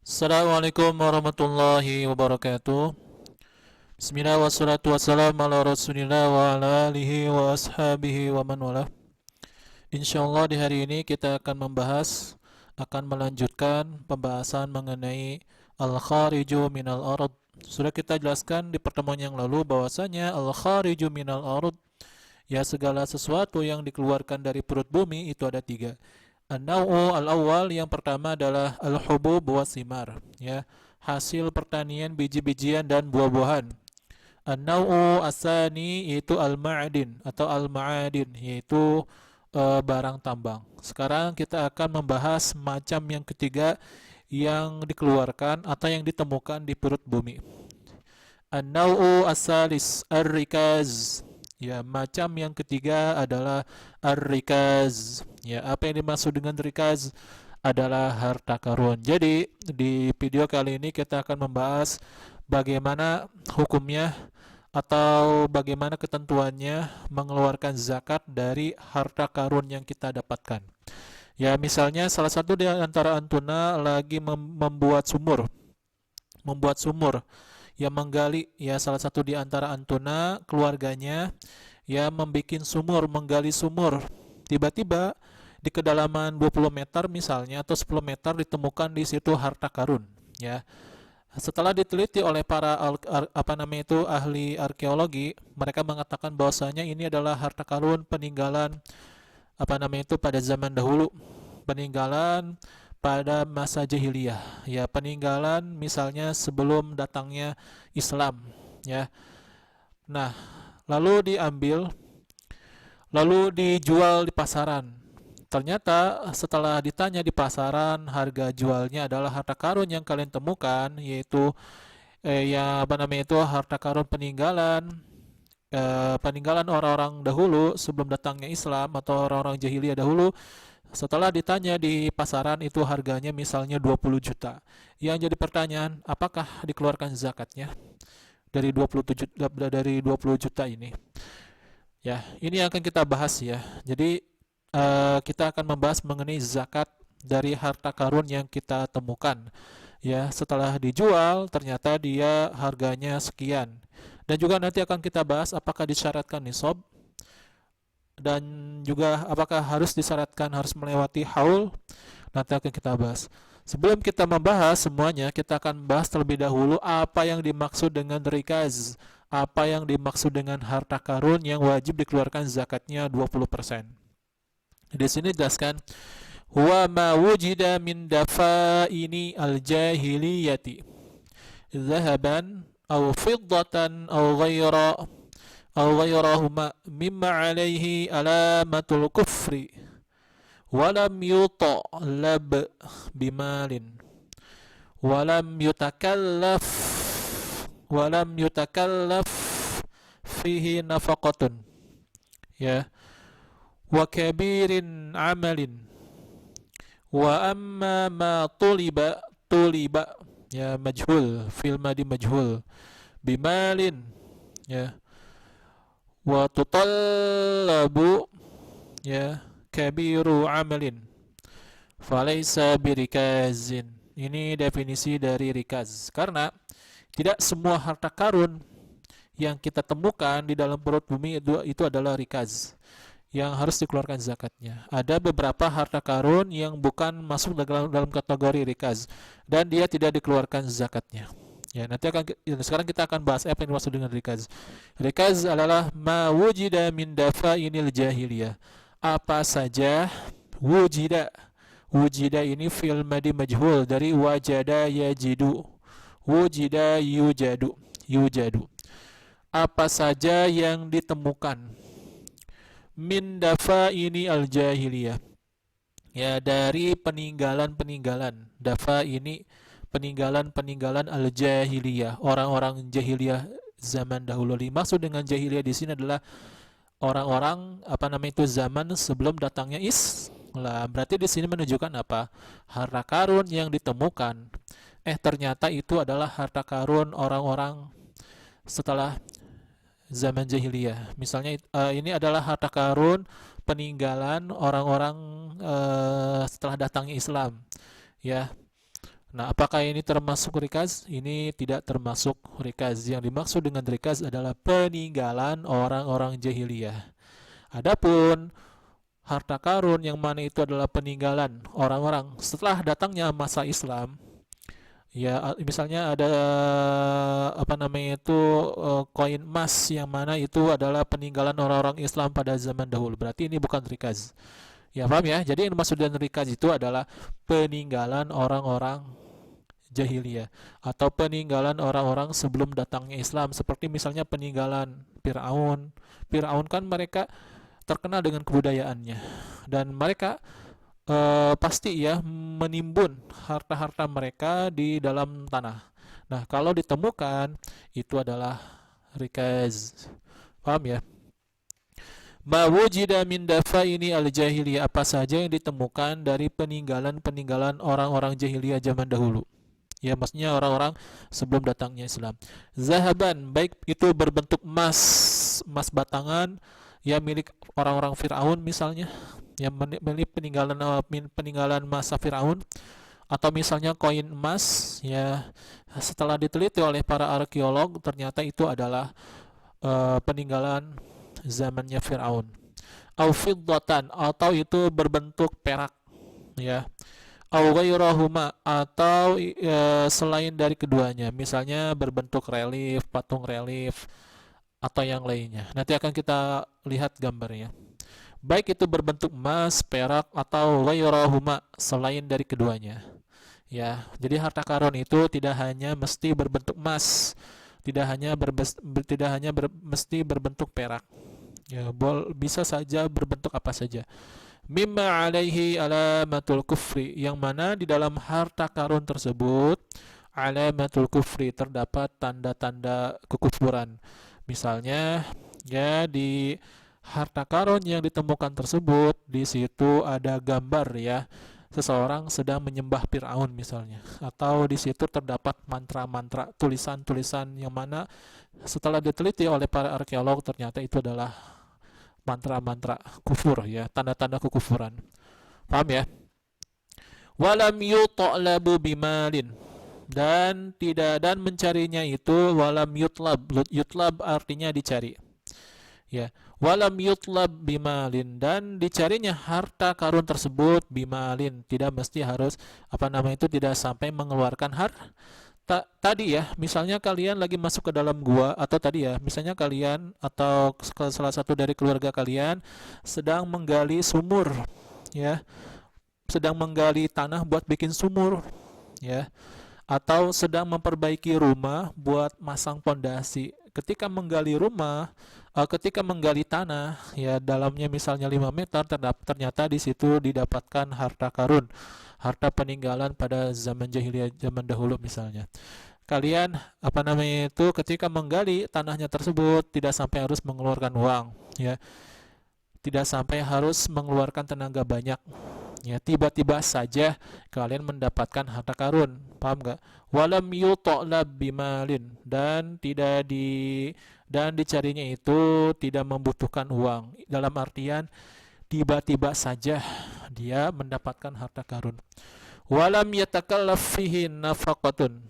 Assalamualaikum warahmatullahi wabarakatuh. Bismillah wassalatu wassalamu ala rasulillah wa ala alihi wa ashabihi wa man wala. Insyaallah di hari ini kita akan melanjutkan pembahasan mengenai al-khariju minal ard. Sudah kita jelaskan di pertemuan yang lalu bahwasanya al-khariju minal ard, ya segala sesuatu yang dikeluarkan dari perut bumi itu ada tiga. An-naw'u al-awwal, yang pertama adalah al-hubub wa simar, ya, hasil pertanian biji-bijian dan buah-buahan. An-naw'u asani yaitu al-ma'adin atau al-ma'adin, yaitu barang tambang. Sekarang kita akan membahas macam yang ketiga yang dikeluarkan atau yang ditemukan di perut bumi. An-naw'u asalis ar-rikaz. Ya, macam yang ketiga adalah ar-rikaz. Ya, apa yang dimaksud dengan rikaz adalah harta karun. Jadi, di video kali ini kita akan membahas bagaimana hukumnya atau bagaimana ketentuannya mengeluarkan zakat dari harta karun yang kita dapatkan. Ya, misalnya salah satu di antara antuna lagi membuat sumur, yang menggali, ya salah satu di antara antuna keluarganya ya membuat sumur, menggali sumur. Tiba-tiba di kedalaman 20 meter misalnya atau 10 meter ditemukan di situ harta karun, ya. Setelah diteliti oleh para ahli arkeologi, mereka mengatakan bahwasanya ini adalah harta karun peninggalan pada zaman dahulu, peninggalan pada masa jahiliyah, ya, peninggalan misalnya sebelum datangnya Islam, ya. Nah, lalu dijual di pasaran. Ternyata setelah ditanya di pasaran, harga jualnya adalah harta karun yang kalian temukan, yaitu harta karun peninggalan orang-orang dahulu sebelum datangnya Islam atau orang-orang jahiliyah dahulu. Setelah ditanya di pasaran, itu harganya misalnya 20 juta. Yang jadi pertanyaan, apakah dikeluarkan zakatnya dari 20 juta ini? Ya, ini akan kita bahas ya. Jadi kita akan membahas mengenai zakat dari harta karun yang kita temukan. Ya, setelah dijual ternyata dia harganya sekian. Dan juga nanti akan kita bahas apakah disyaratkan nisab, dan juga apakah harus disyaratkan harus melewati haul. Nanti akan kita bahas. Sebelum kita membahas semuanya, kita akan bahas terlebih dahulu apa yang dimaksud dengan rikaz, apa yang dimaksud dengan harta karun yang wajib dikeluarkan zakatnya 20%. Di sini jelaskan, huwa ma wujida min dafaini al-jahiliyati dhahaban aw fiddatan aw ghayrahuma mimma alaihi alamatul kufri walam yutalab bimalin walam yutakallaf walam yutakallaf fihi nafaqatun, ya, wa kabirin amalin wa amma ma tuliba, ya, majhul fil madi majhul bimalin, ya, wa tutallabu, ya, kabiru amalin falaysa birikazin. Ini definisi dari rikaz. Karena tidak semua harta karun yang kita temukan di dalam perut bumi itu adalah rikaz yang harus dikeluarkan zakatnya. Ada beberapa harta karun yang bukan masuk dalam kategori rikaz dan dia tidak dikeluarkan zakatnya. Ya, sekarang kita akan bahas apa yang dimaksud dengan rikaz. Rikaz adalah ma wujida min dafainil jahiliyah. Apa saja wujida. Wujida ini fi'il madi majhul dari wajada yajidu. Wujida yujadu. Apa saja yang ditemukan min dafaini al jahiliyah, ya, dari peninggalan-peninggalan. Dafa ini peninggalan-peninggalan al-jahiliyah, orang-orang jahiliyah zaman dahulu. Dimaksud dengan jahiliyah di sini adalah orang-orang zaman sebelum datangnya Islam. Berarti di sini menunjukkan apa? Harta karun yang ditemukan ternyata itu adalah harta karun orang-orang setelah zaman jahiliyah. Misalnya ini adalah harta karun peninggalan orang-orang setelah datangnya Islam, ya. Nah, apakah ini termasuk rikaz? Ini tidak termasuk rikaz. Yang dimaksud dengan rikaz adalah peninggalan orang-orang jahiliyah. Adapun harta karun yang mana itu adalah peninggalan orang-orang setelah datangnya masa Islam, ya misalnya ada apa namanya itu koin emas yang mana itu adalah peninggalan orang-orang Islam pada zaman dahulu. Berarti ini bukan rikaz. Ya paham ya? Jadi yang dimaksud dengan rikaz itu adalah peninggalan orang-orang jahiliyah atau peninggalan orang-orang sebelum datangnya Islam, seperti misalnya peninggalan Firaun. Firaun kan mereka terkenal dengan kebudayaannya dan mereka pasti ya menimbun harta-harta mereka di dalam tanah. Nah, kalau ditemukan itu adalah rikaz. Paham ya? Ma wujida min dafaini al-jahiliyah, apa saja yang ditemukan dari peninggalan-peninggalan orang-orang jahiliyah zaman dahulu. Ya, maksudnya orang-orang sebelum datangnya Islam. Zahaban, baik itu berbentuk emas, emas batangan, ya milik orang-orang Firaun misalnya, yang milik peninggalan masa Firaun, atau misalnya koin emas, ya setelah diteliti oleh para arkeolog ternyata itu adalah peninggalan zamannya Firaun. Au fiddatan, atau itu berbentuk perak, ya. Au ghairahuma, atau selain dari keduanya, misalnya berbentuk relief, patung relief atau yang lainnya. Nanti akan kita lihat gambarnya. Baik itu berbentuk emas, perak atau ghairahuma, selain dari keduanya. Ya, jadi harta karun itu tidak hanya mesti berbentuk emas, tidak hanya mesti berbentuk perak. Ya, bisa saja berbentuk apa saja. Mimma alaihi alamatul kufri, yang mana di dalam harta karun tersebut alamatul kufri, terdapat tanda-tanda kekufuran. Misalnya, ya di harta karun yang ditemukan tersebut, di situ ada gambar ya seseorang sedang menyembah Firaun misalnya, atau di situ terdapat mantra-mantra, tulisan-tulisan yang mana setelah diteliti oleh para arkeolog ternyata itu adalah mantra-mantra kufur, ya tanda-tanda kekufuran. Paham ya? Walam yut'labu bimalin, dan mencarinya itu walam yutlab. Yutlab artinya dicari, ya. Walam yutlab bimalin, dan dicarinya harta karun tersebut bimalin, tidak mesti harus apa nama itu, tidak sampai mengeluarkan tadi ya, misalnya kalian lagi masuk ke dalam gua, atau tadi ya misalnya kalian atau salah satu dari keluarga kalian sedang menggali sumur, ya sedang menggali tanah buat bikin sumur, ya atau sedang memperbaiki rumah buat masang pondasi. Ketika menggali tanah, ya dalamnya misalnya 5 meter, ternyata di situ didapatkan harta karun, harta peninggalan pada zaman jahiliyah, zaman dahulu misalnya. Kalian apa namanya itu, ketika menggali tanahnya tersebut tidak sampai harus mengeluarkan uang, ya tidak sampai harus mengeluarkan tenaga banyak, ya tiba-tiba saja kalian mendapatkan harta karun. Paham nggak? Walam yuto'lab bimalin, dan dicarinya itu tidak membutuhkan uang, dalam artian tiba-tiba saja dia mendapatkan harta karun. Walam yatakallaf fihi nafaqatun,